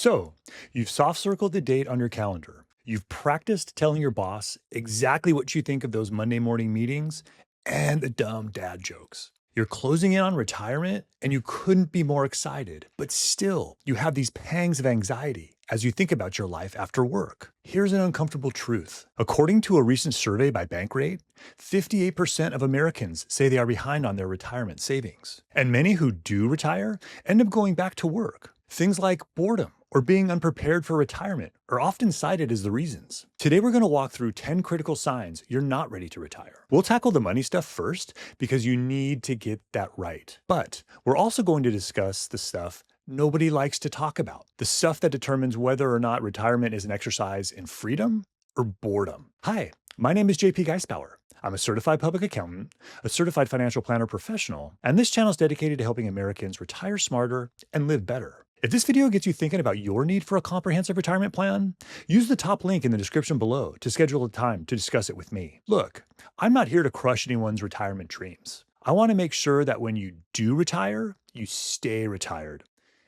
So, you've soft circled the date on your calendar. You've practiced telling your boss exactly what you think of those Monday morning meetings and the dumb dad jokes. You're closing in on retirement and you couldn't be more excited, but still, you have these pangs of anxiety as you think about your life after work. Here's an uncomfortable truth. According to a recent survey by Bankrate, 58% of Americans say they are behind on their retirement savings. And many who do retire end up going back to work. Things like boredom or being unprepared for retirement are often cited as the reasons. Today, we're going to walk through 10 critical signs you're not ready to retire. We'll tackle the money stuff first because you need to get that right. But we're also going to discuss the stuff nobody likes to talk about, the stuff that determines whether or not retirement is an exercise in freedom or boredom. Hi, my name is JP Geisbauer. I'm a certified public accountant, a certified financial planner professional, and this channel is dedicated to helping Americans retire smarter and live better. If this video gets you thinking about your need for a comprehensive retirement plan, use the top link in the description below to schedule a time to discuss it with me. Look, I'm not here to crush anyone's retirement dreams. I want to make sure that when you do retire, you stay retired.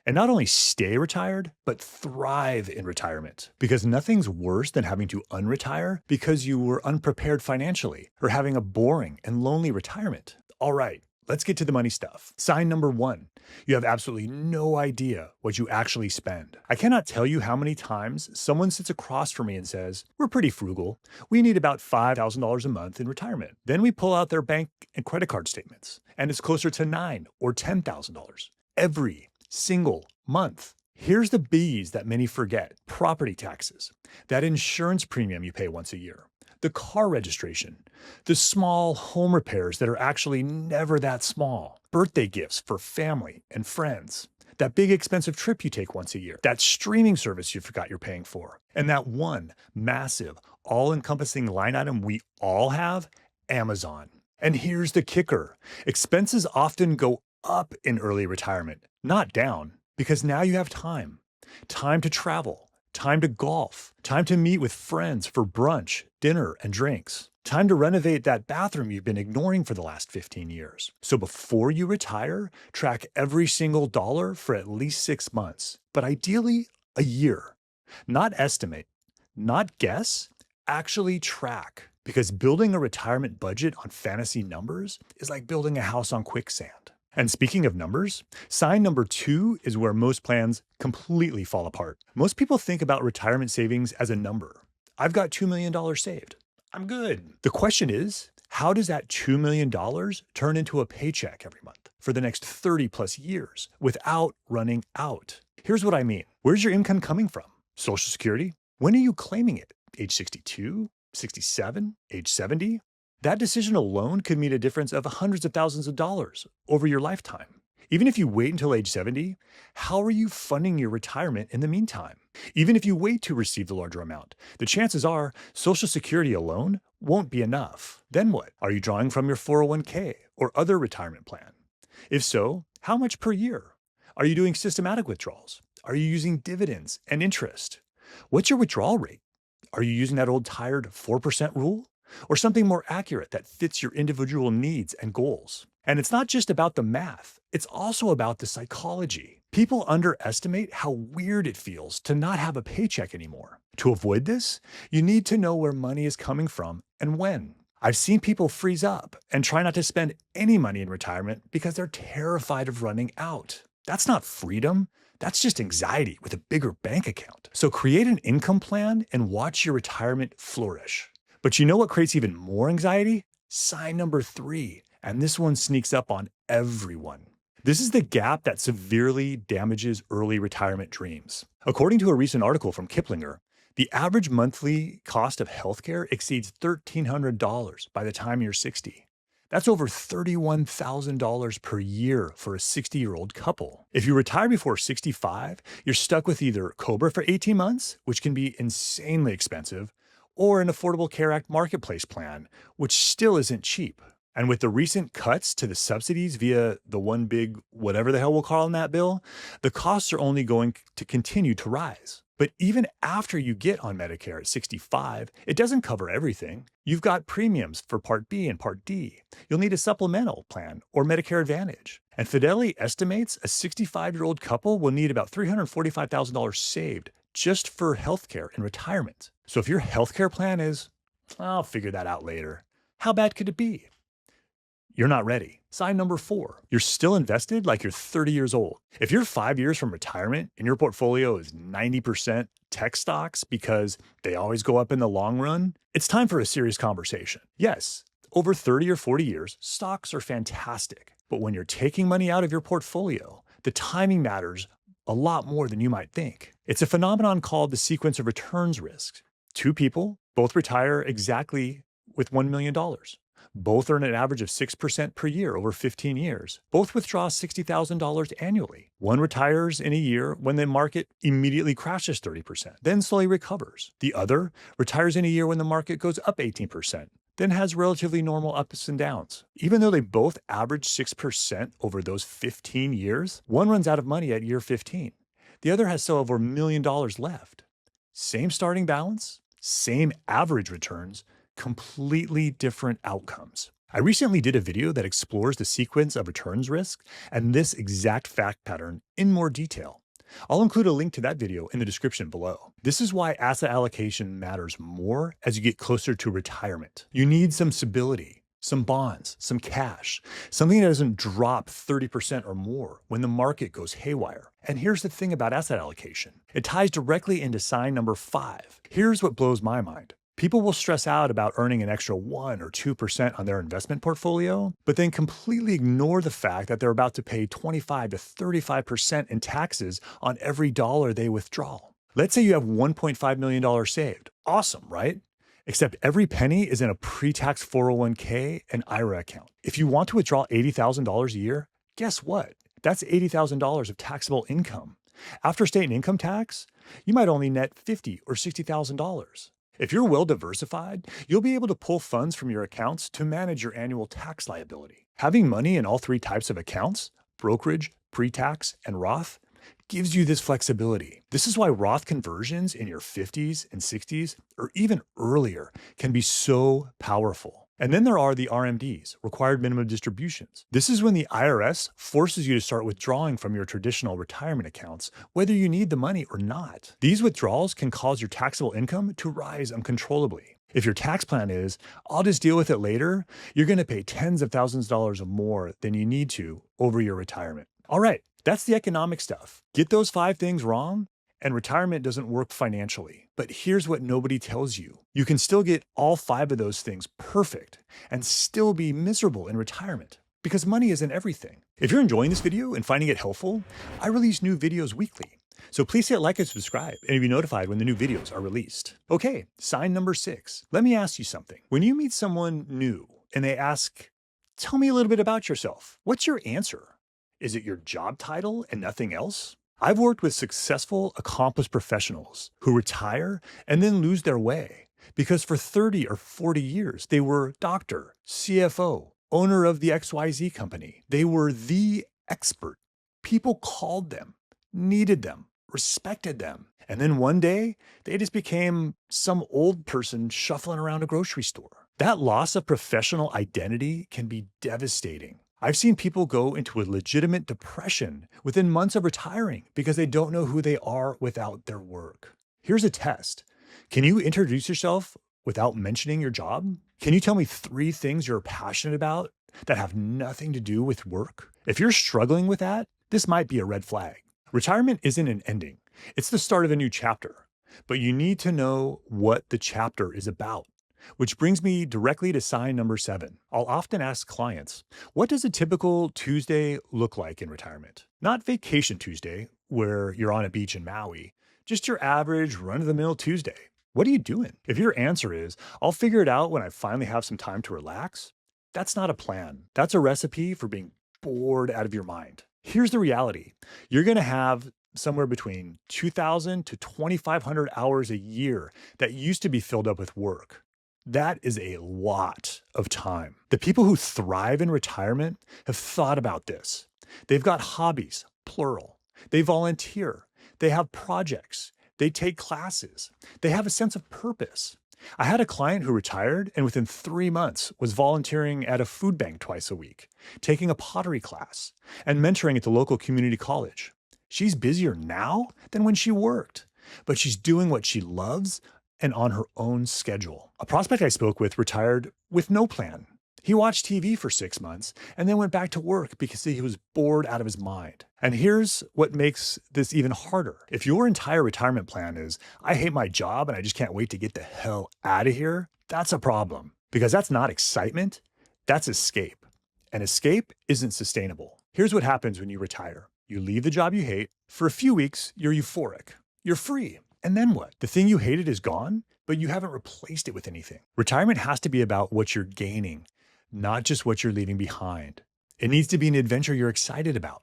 And not only stay retired, but thrive in retirement. Because nothing's worse than having to unretire because you were unprepared financially or having a boring and lonely retirement. All right, let's get to the money stuff. Sign number 1, you have absolutely no idea what you actually spend. I cannot tell you how many times someone sits across from me and says, "We're pretty frugal. We need about $5,000 a month in retirement." Then we pull out their bank and credit card statements, and it's closer to $9,000 or $10,000 every single month. Here's the B's that many forget: property taxes, that insurance premium you pay once a year, the car registration, the small home repairs that are actually never that small, birthday gifts for family and friends, that big expensive trip you take once a year, that streaming service you forgot you're paying for, and that one massive, all-encompassing line item we all have, Amazon. And here's the kicker: expenses often go up in early retirement, not down, because now you have time. Time to travel, time to golf, time to meet with friends for brunch, dinner, and drinks, time to renovate that bathroom you've been ignoring for the last 15 years. So before you retire, track every single dollar for at least 6 months, but ideally a year. Not estimate, not guess, actually track. Because building a retirement budget on fantasy numbers is like building a house on quicksand. And speaking of numbers, sign number 2 is where most plans completely fall apart. Most people think about retirement savings as a number. I've got $2 million saved. I'm good. The question is, how does that $2 million turn into a paycheck every month for the next 30 plus years without running out? Here's what I mean. Where's your income coming from? Social Security? When are you claiming it? Age 62? 67? Age 70? That decision alone could mean a difference of hundreds of thousands of dollars over your lifetime. Even if you wait until age 70, how are you funding your retirement in the meantime? Even if you wait to receive the larger amount, the chances are Social Security alone won't be enough. Then what? Are you drawing from your 401k or other retirement plan? If so, how much per year? Are you doing systematic withdrawals? Are you using dividends and interest? What's your withdrawal rate? Are you using that old tired 4% rule? Or something more accurate that fits your individual needs and goals? And it's not just about the math, it's also about the psychology. People underestimate how weird it feels to not have a paycheck anymore. To avoid this, you need to know where money is coming from and when. I've seen people freeze up and try not to spend any money in retirement because they're terrified of running out. That's not freedom. That's just anxiety with a bigger bank account. So create an income plan and watch your retirement flourish. But you know what creates even more anxiety? Sign number 3, and this one sneaks up on everyone. This is the gap that severely damages early retirement dreams. According to a recent article from Kiplinger, the average monthly cost of healthcare exceeds $1,300 by the time you're 60. That's over $31,000 per year for a 60-year-old couple. If you retire before 65, you're stuck with either COBRA for 18 months, which can be insanely expensive, or an Affordable Care Act marketplace plan, which still isn't cheap. And with the recent cuts to the subsidies via the one big whatever the hell we'll call in that bill, the costs are only going to continue to rise. But even after you get on Medicare at 65, it doesn't cover everything. You've got premiums for Part B and Part D. You'll need a supplemental plan or Medicare Advantage. And Fidelity estimates a 65-year-old couple will need about $345,000 saved just for healthcare and retirement. So if your healthcare plan is, I'll figure that out later, how bad could it be? You're not ready. Sign number 4. You're still invested like you're 30 years old. If you're 5 years from retirement and your portfolio is 90% tech stocks because they always go up in the long run, it's time for a serious conversation. Yes, over 30 or 40 years, stocks are fantastic. But when you're taking money out of your portfolio, the timing matters a lot more than you might think. It's a phenomenon called the sequence of returns risk. 2 people both retire exactly with $1 million. Both earn an average of 6% per year over 15 years. Both withdraw $60,000 annually. One retires in a year when the market immediately crashes 30%, then slowly recovers. The other retires in a year when the market goes up 18%, then has relatively normal ups and downs. Even though they both average 6% over those 15 years, one runs out of money at year 15. The other has still over $1 million left. Same starting balance, same average returns, completely different outcomes. I recently did a video that explores the sequence of returns risk and this exact fact pattern in more detail. I'll include a link to that video in the description below. This is why asset allocation matters more as you get closer to retirement. You need some stability, some bonds, some cash, something that doesn't drop 30% or more when the market goes haywire. And here's the thing about asset allocation. It ties directly into sign number 5. Here's what blows my mind. People will stress out about earning an extra 1 or 2% on their investment portfolio, but then completely ignore the fact that they're about to pay 25 to 35% in taxes on every dollar they withdraw. Let's say you have $1.5 million saved. Awesome, right? Except every penny is in a pre-tax 401k and IRA account. If you want to withdraw $80,000 a year, guess what? That's $80,000 of taxable income. After state and income tax, you might only net $50,000 or $60,000. If you're well diversified, you'll be able to pull funds from your accounts to manage your annual tax liability. Having money in all 3 types of accounts, brokerage, pre-tax, and Roth, gives you this flexibility. This is why Roth conversions in your 50s and 60s, or even earlier, can be so powerful. And then there are the RMDs, required minimum distributions. This is when the IRS forces you to start withdrawing from your traditional retirement accounts, whether you need the money or not. These withdrawals can cause your taxable income to rise uncontrollably. If your tax plan is, I'll just deal with it later, you're going to pay tens of thousands of dollars more than you need to over your retirement. All right, that's the economic stuff. Get those 5 things wrong, and retirement doesn't work financially. But here's what nobody tells you. You can still get all 5 of those things perfect and still be miserable in retirement because money isn't everything. If you're enjoying this video and finding it helpful, I release new videos weekly. So please hit like and subscribe and be notified when the new videos are released. Okay, sign number 6. Let me ask you something. When you meet someone new and they ask, tell me a little bit about yourself, what's your answer? Is it your job title and nothing else? I've worked with successful, accomplished professionals who retire and then lose their way because for 30 or 40 years, they were doctor, CFO, owner of the XYZ company. They were the expert. People called them, needed them, respected them. And then one day, they just became some old person shuffling around a grocery store. That loss of professional identity can be devastating. I've seen people go into a legitimate depression within months of retiring because they don't know who they are without their work. Here's a test. Can you introduce yourself without mentioning your job? Can you tell me 3 things you're passionate about that have nothing to do with work? If you're struggling with that, this might be a red flag. Retirement isn't an ending. It's the start of a new chapter, but you need to know what the chapter is about. Which brings me directly to sign number 7. I'll often ask clients, what does a typical Tuesday look like in retirement? Not vacation Tuesday, where you're on a beach in Maui, just your average run-of-the-mill Tuesday. What are you doing? If your answer is, I'll figure it out when I finally have some time to relax, that's not a plan. That's a recipe for being bored out of your mind. Here's the reality. You're going to have somewhere between 2,000 to 2,500 hours a year that used to be filled up with work. That is a lot of time. The people who thrive in retirement have thought about this. They've got hobbies, plural. They volunteer. They have projects. They take classes. They have a sense of purpose. I had a client who retired and within 3 months was volunteering at a food bank twice a week, taking a pottery class, and mentoring at the local community college. She's busier now than when she worked, but she's doing what she loves and on her own schedule. A prospect I spoke with retired with no plan. He watched TV for 6 months and then went back to work because he was bored out of his mind. And here's what makes this even harder. If your entire retirement plan is, I hate my job and I just can't wait to get the hell out of here, that's a problem. Because that's not excitement, that's escape. And escape isn't sustainable. Here's what happens when you retire. You leave the job you hate. For a few weeks, you're euphoric. You're free. And then what? The thing you hated is gone, but you haven't replaced it with anything. Retirement has to be about what you're gaining, not just what you're leaving behind. It needs to be an adventure you're excited about,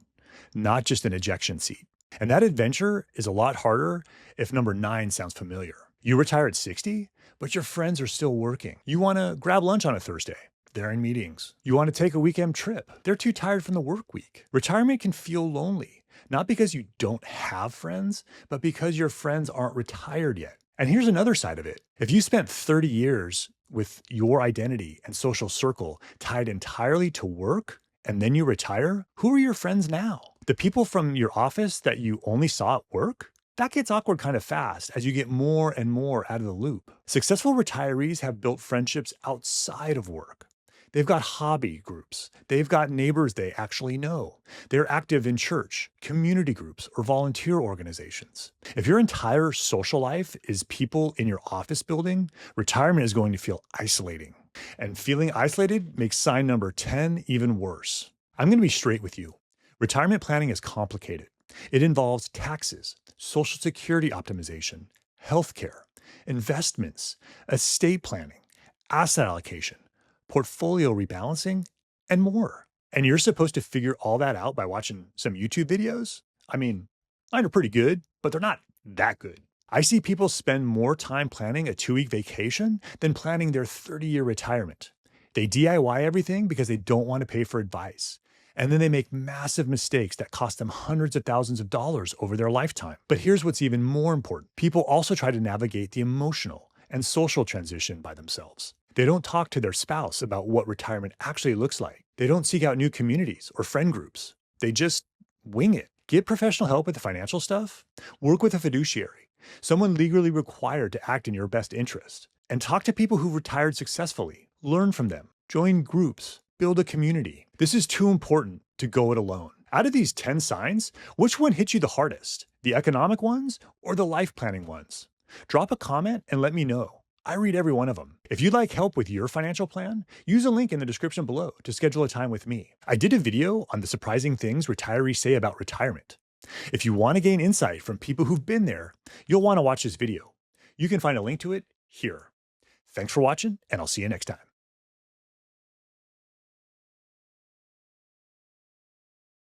not just an ejection seat. And that adventure is a lot harder if number 9 sounds familiar. You retire at 60, but your friends are still working. You want to grab lunch on a Thursday. They're in meetings. You want to take a weekend trip. They're too tired from the work week. Retirement can feel lonely, not because you don't have friends, but because your friends aren't retired yet. And here's another side of it. If you spent 30 years with your identity and social circle tied entirely to work, and then you retire, who are your friends now? The people from your office that you only saw at work? That gets awkward kind of fast as you get more and more out of the loop. Successful retirees have built friendships outside of work. They've got hobby groups. They've got neighbors they actually know. They're active in church, community groups, or volunteer organizations. If your entire social life is people in your office building, retirement is going to feel isolating. And feeling isolated makes sign number 10 even worse. I'm going to be straight with you. Retirement planning is complicated. It involves taxes, Social Security optimization, healthcare, investments, estate planning, asset allocation, portfolio rebalancing, and more. And you're supposed to figure all that out by watching some YouTube videos? I mean, mine are pretty good, but they're not that good. I see people spend more time planning a 2-week vacation than planning their 30-year retirement. They DIY everything because they don't want to pay for advice. And then they make massive mistakes that cost them hundreds of thousands of dollars over their lifetime. But here's what's even more important. People also try to navigate the emotional and social transition by themselves. They don't talk to their spouse about what retirement actually looks like. They don't seek out new communities or friend groups. They just wing it. Get professional help with the financial stuff. Work with a fiduciary, someone legally required to act in your best interest. And talk to people who retired successfully. Learn from them. Join groups. Build a community. This is too important to go it alone. Out of these 10 signs, which one hits you the hardest? The economic ones or the life planning ones? Drop a comment and let me know. I read every one of them. If you'd like help with your financial plan, use a link in the description below to schedule a time with me. I did a video on the surprising things retirees say about retirement. If you want to gain insight from people who've been there, you'll want to watch this video. You can find a link to it here. Thanks for watching, and I'll see you next time.